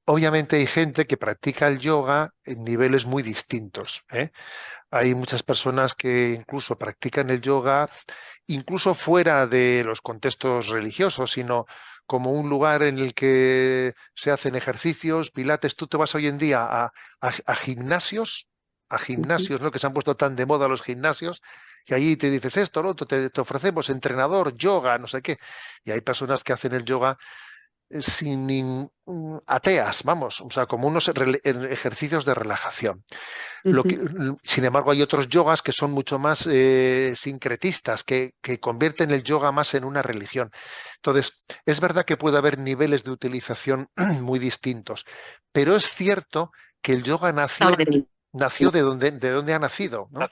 obviamente hay gente que practica el yoga en niveles muy distintos, ¿eh? Hay muchas personas que incluso practican el yoga, incluso fuera de los contextos religiosos, sino como un lugar en el que se hacen ejercicios, pilates. Tú te vas hoy en día a Ujú. gimnasios, ¿no? Que se han puesto tan de moda los gimnasios, y allí te dices esto, lo otro, te ofrecemos entrenador, yoga, no sé qué. Y hay personas que hacen el yoga ateas, vamos, o sea, como unos ejercicios de relajación. Ujú. Sin embargo, hay otros yogas que son mucho más sincretistas, que convierten el yoga más en una religión. Entonces, es verdad que puede haber niveles de utilización muy distintos, pero es cierto que el yoga nació de donde ha nacido, ¿no?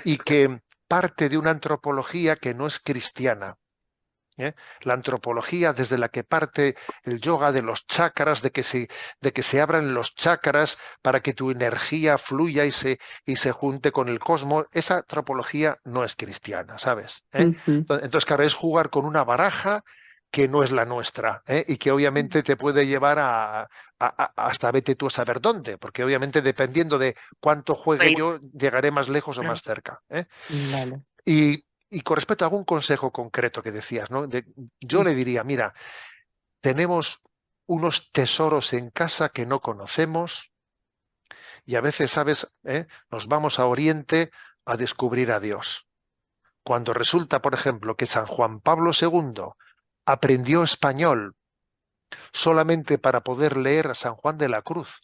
Y que parte de una antropología que no es cristiana. ¿Eh? La antropología desde la que parte el yoga de los chakras, de que se abran los chakras para que tu energía fluya y se junte con el cosmos, esa antropología no es cristiana, ¿sabes? ¿Eh? Ujú. Entonces, claro, es jugar con una baraja que no es la nuestra, ¿eh? Y que obviamente te puede llevar hasta vete tú a saber dónde, porque obviamente dependiendo de cuánto juegue yo, llegaré más lejos o más cerca, ¿eh? Vale. Y con respecto a algún consejo concreto que decías, ¿no? Yo le diría, mira, tenemos unos tesoros en casa que no conocemos y a veces, ¿sabes? Nos vamos a Oriente a descubrir a Dios. Cuando resulta, por ejemplo, que San Juan Pablo II aprendió español solamente para poder leer a San Juan de la Cruz.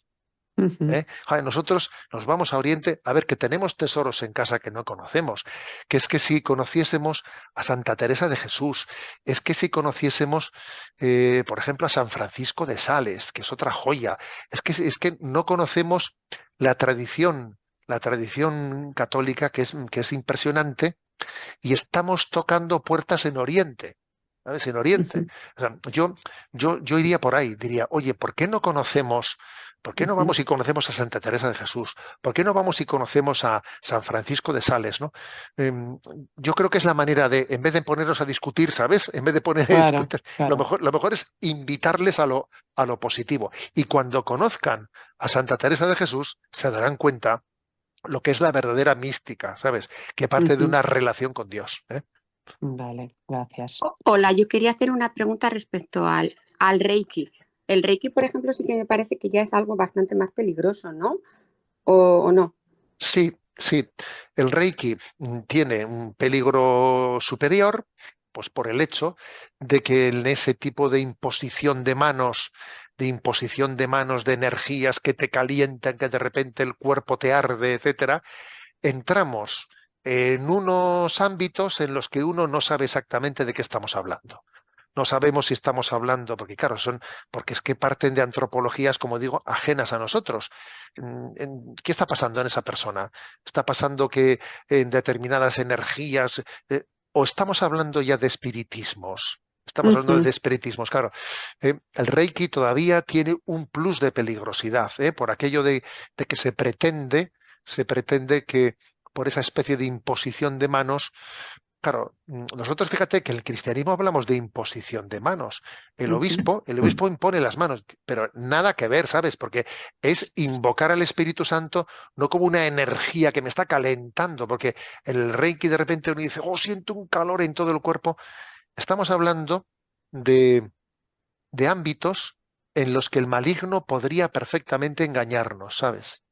Ujú. Joder, nosotros nos vamos a Oriente a ver que tenemos tesoros en casa que no conocemos, que es que si conociésemos a Santa Teresa de Jesús, es que si conociésemos, por ejemplo, a San Francisco de Sales, que es otra joya, es que no conocemos la tradición católica que es impresionante y estamos tocando puertas en Oriente. ¿sabes? En Oriente. Ujú, O sea, yo iría por ahí, diría, oye, ¿por qué no ujú. vamos y conocemos a Santa Teresa de Jesús? ¿Por qué no vamos y conocemos a San Francisco de Sales, ¿no? Em, yo creo que es la manera de, en vez de ponernos a discutir, ¿sabes? En vez de poner a Claro, discutir, claro. lo mejor es invitarles a lo positivo. Y cuando conozcan a Santa Teresa de Jesús, se darán cuenta lo que es la verdadera mística, ¿sabes? Que parte de Ujú. una relación con Dios, ¿eh? Vale, gracias. Hola, yo quería hacer una pregunta respecto al Reiki. El Reiki, por ejemplo, sí que me parece que ya es algo bastante más peligroso, ¿no? O no? Sí, sí. El Reiki tiene un peligro superior, pues por el hecho de que en ese tipo de imposición de manos, de energías que te calientan, que de repente el cuerpo te arde, etcétera, entramos en unos ámbitos en los que uno no sabe exactamente de qué estamos hablando. No sabemos si estamos hablando, porque claro, porque es que parten de antropologías, como digo, ajenas a nosotros. ¿Qué está pasando en esa persona? ¿Está pasando que en determinadas energías, o estamos hablando ya de espiritismos? Estamos hablando Ujú. de espiritismos, claro. El Reiki todavía tiene un plus de peligrosidad, por aquello de que se pretende que por esa especie de imposición de manos. Claro, nosotros fíjate que en el cristianismo hablamos de imposición de manos. Ujú. El obispo impone las manos, pero nada que ver, ¿sabes? Porque es invocar al Espíritu Santo no como una energía que me está calentando, porque el Reiki de repente uno dice, oh, siento un calor en todo el cuerpo. Estamos hablando de, de ámbitos en los que el maligno podría perfectamente engañarnos, ¿sabes?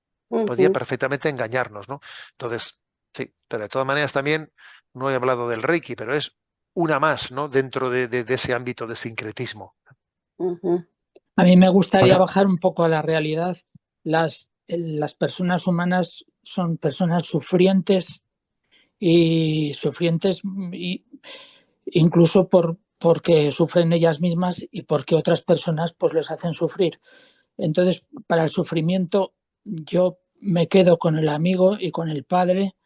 Podría Ujú, perfectamente engañarnos, ¿no? Entonces, sí, pero de todas maneras también no he hablado del Reiki, pero es una más, ¿no? Dentro de ese ámbito de sincretismo. ujú, A mí me gustaría bajar un poco a la realidad. Las personas humanas son personas sufrientes y sufrientes incluso porque sufren ellas mismas y porque otras personas pues les hacen sufrir. Entonces, para el sufrimiento yo me quedo con el amigo y con el padre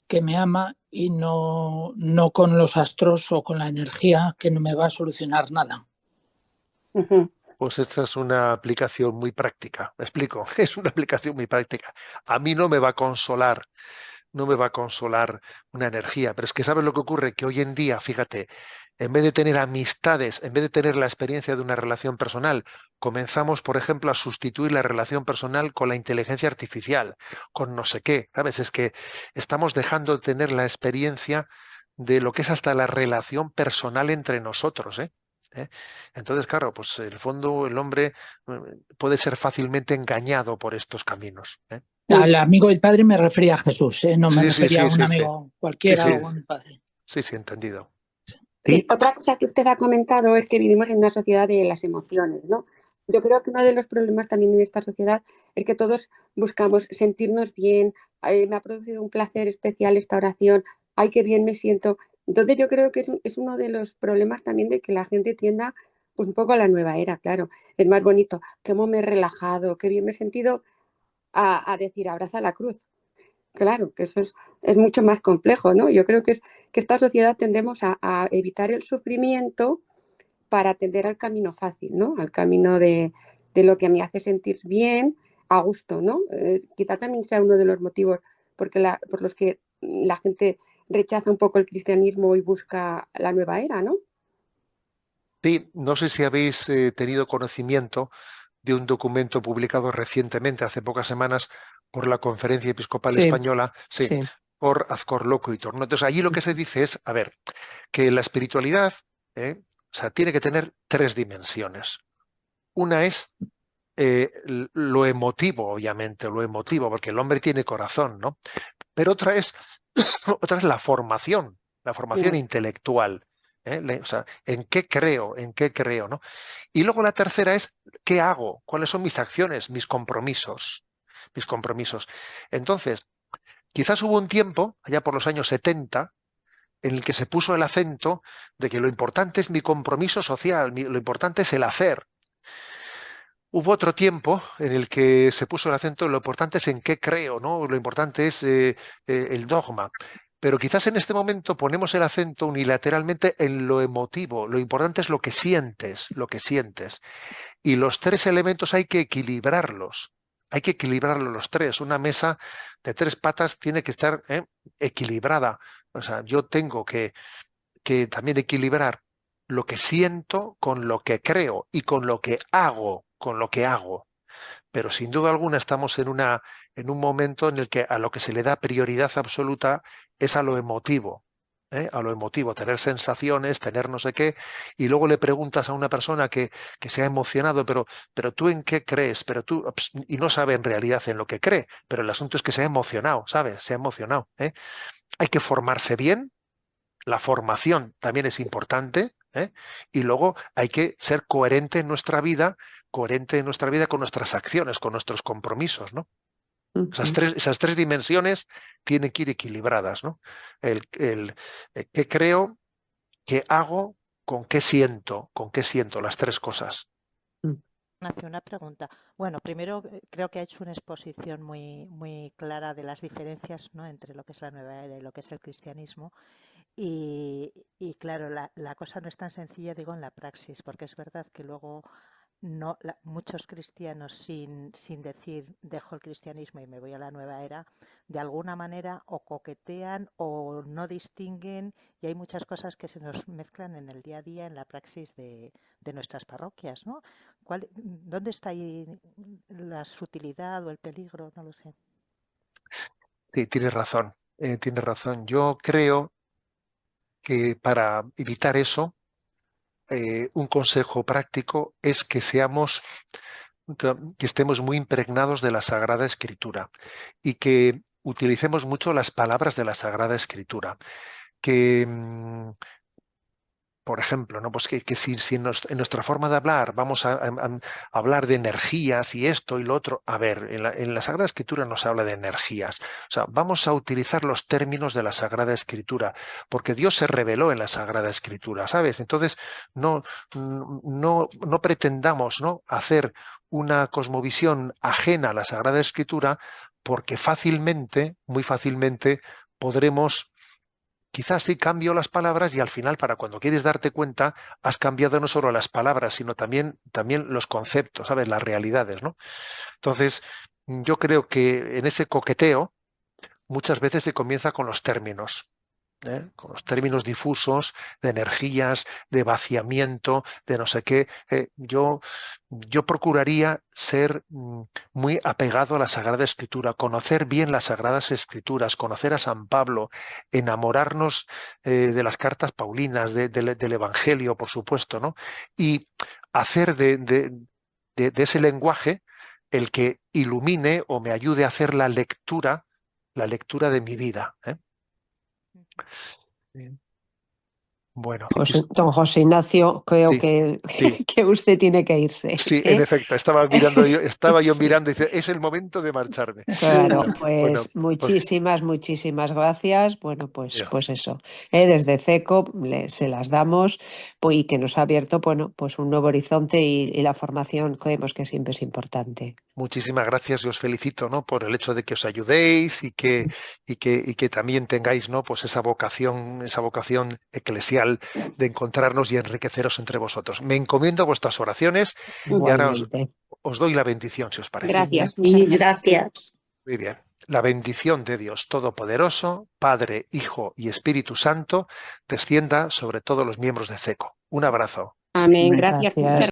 que me ama y no con los astros o con la energía que no me va a solucionar nada. ujú. Pues esta es una aplicación muy práctica. Me explico, es una aplicación muy práctica. A mí no me va a consolar, no me va a consolar una energía, pero es que ¿sabes lo que ocurre? Que hoy en día, fíjate, en vez de tener amistades, en vez de tener la experiencia de una relación personal, comenzamos, por ejemplo, a sustituir la relación personal con la inteligencia artificial, con no sé qué, ¿sabes? Es que estamos dejando de tener la experiencia de lo que es hasta la relación personal entre nosotros, ¿eh? ¿Eh? Entonces, claro, pues en el fondo el hombre puede ser fácilmente engañado por estos caminos, ¿eh? Al amigo del padre me refería a Jesús, ¿eh? No me Sí, sí, refería a sí, un sí, sí, amigo sí, cualquiera sí, o a mi padre. sí, sí, entendido. Sí, otra cosa que usted ha comentado es que vivimos en una sociedad de las emociones, ¿no? Yo creo que uno de los problemas también en esta sociedad es que todos buscamos sentirnos bien, me ha producido un placer especial esta oración, ay, qué bien me siento. Entonces yo creo que es uno de los problemas también de que la gente tienda pues un poco a la nueva era, claro. Es más bonito, cómo me he relajado, qué bien me he sentido a decir abraza la cruz. Claro, que eso es mucho más complejo, ¿no? Yo creo que esta sociedad tendemos a evitar el sufrimiento para tender al camino fácil, ¿no? Al camino de lo que me hace sentir bien, a gusto, ¿no? Quizá también sea uno de los motivos por los que la gente rechaza un poco el cristianismo y busca la nueva era, ¿no? Sí, no sé si habéis tenido conocimiento de un documento publicado recientemente, hace pocas semanas, por la Conferencia Episcopal Sí, Española, sí, sí. por Azcor Loquitur, ¿no? Entonces, allí lo que se dice es, a ver, que la espiritualidad, o sea, tiene que tener tres dimensiones. Una es lo emotivo, obviamente, lo emotivo, porque el hombre tiene corazón, ¿no? Pero otra es, otra es la formación Mm, intelectual. O sea, en qué creo, ¿no? Y luego la tercera es, ¿qué hago? ¿Cuáles son mis acciones, mis compromisos? Mis compromisos. Entonces, quizás hubo un tiempo, allá por los años 70, en el que se puso el acento de que lo importante es mi compromiso social, lo importante es el hacer. Hubo otro tiempo en el que se puso el acento en lo importante es en qué creo, ¿no? Lo importante es el dogma. pero quizás en este momento ponemos el acento unilateralmente en lo emotivo. Lo importante es lo que sientes, lo que sientes. Y los tres elementos hay que equilibrarlos. Hay que equilibrarlos los tres. Una mesa de tres patas tiene que estar equilibrada. O sea, yo tengo que también equilibrar lo que siento con lo que creo y con lo que hago, con lo que hago. Pero sin duda alguna estamos en un momento en el que a lo que se le da prioridad absoluta es a lo emotivo. A lo emotivo, tener sensaciones, tener no sé qué, y luego le preguntas a una persona que se ha emocionado, pero tú en qué crees, pero tú, y no sabe en realidad en lo que cree, pero el asunto es que se ha emocionado, ¿sabes? Se ha emocionado. Hay que formarse bien, la formación también es importante, y luego hay que ser coherente en nuestra vida con nuestras acciones, con nuestros compromisos, ¿no? Ujú. Esas tres dimensiones tienen que ir equilibradas, ¿no? Qué creo, qué hago, con qué siento, las tres cosas. Hace una pregunta. Bueno, primero creo que ha hecho una exposición muy clara de las diferencias, ¿no?, entre lo que es la nueva era y lo que es el cristianismo. Y claro, la cosa no es tan sencilla, digo, en la praxis, porque es verdad que luego no, muchos cristianos sin decir dejo el cristianismo y me voy a la nueva era, de alguna manera o coquetean o no distinguen, y hay muchas cosas que se nos mezclan en el día a día, en la praxis de nuestras parroquias, ¿no? ¿Dónde está ahí la sutilidad o el peligro? No lo sé. Sí, tienes razón, tienes razón. Yo creo que para evitar eso, un consejo práctico es que que estemos muy impregnados de la Sagrada Escritura y que utilicemos mucho las palabras de la Sagrada Escritura. Que, por ejemplo, ¿no? Pues que si en nuestra forma de hablar vamos a hablar de energías y esto y lo otro, a ver, en la Sagrada Escritura no se habla de energías. O sea, vamos a utilizar los términos de la Sagrada Escritura, porque Dios se reveló en la Sagrada Escritura, ¿sabes? Entonces, no pretendamos, ¿no?, hacer una cosmovisión ajena a la Sagrada Escritura, porque fácilmente, muy fácilmente, podremos. Quizás sí cambio las palabras y al final, para cuando quieres darte cuenta, has cambiado no solo las palabras, sino también los conceptos, ¿sabes? Las realidades, ¿no? Entonces, yo creo que en ese coqueteo muchas veces se comienza con los términos. Con los términos difusos de energías, de vaciamiento, de no sé qué. Yo procuraría ser muy apegado a la Sagrada Escritura, conocer bien las Sagradas Escrituras, conocer a San Pablo, enamorarnos de las cartas paulinas, del Evangelio, por supuesto, ¿no? Y hacer de ese lenguaje el que ilumine o me ayude a hacer la lectura de mi vida. Bueno, Don José Ignacio, creo sí, sí, que usted tiene que irse, sí, en ¿eh? efecto, estaba yo Sí. mirando y dice, es el momento de marcharme. Claro, Bueno, pues pues muchísimas gracias. Bueno, mira, pues eso, desde CECO se las damos, pues, y que nos ha abierto, bueno, pues un nuevo horizonte y la formación creemos que siempre es importante. muchísimas gracias y os felicito, ¿no?, por el hecho de que os ayudéis y que también tengáis, ¿no?, pues esa vocación eclesial de encontrarnos y enriqueceros entre vosotros. Me encomiendo a vuestras oraciones y ahora Igualmente. os doy la bendición, si os parece. Gracias, muchas Y gracias. gracias. Muy bien. La bendición de Dios Todopoderoso, Padre, Hijo y Espíritu Santo, descienda sobre todos los miembros de CECO. Un abrazo. Amén. Gracias, muchas Gracias.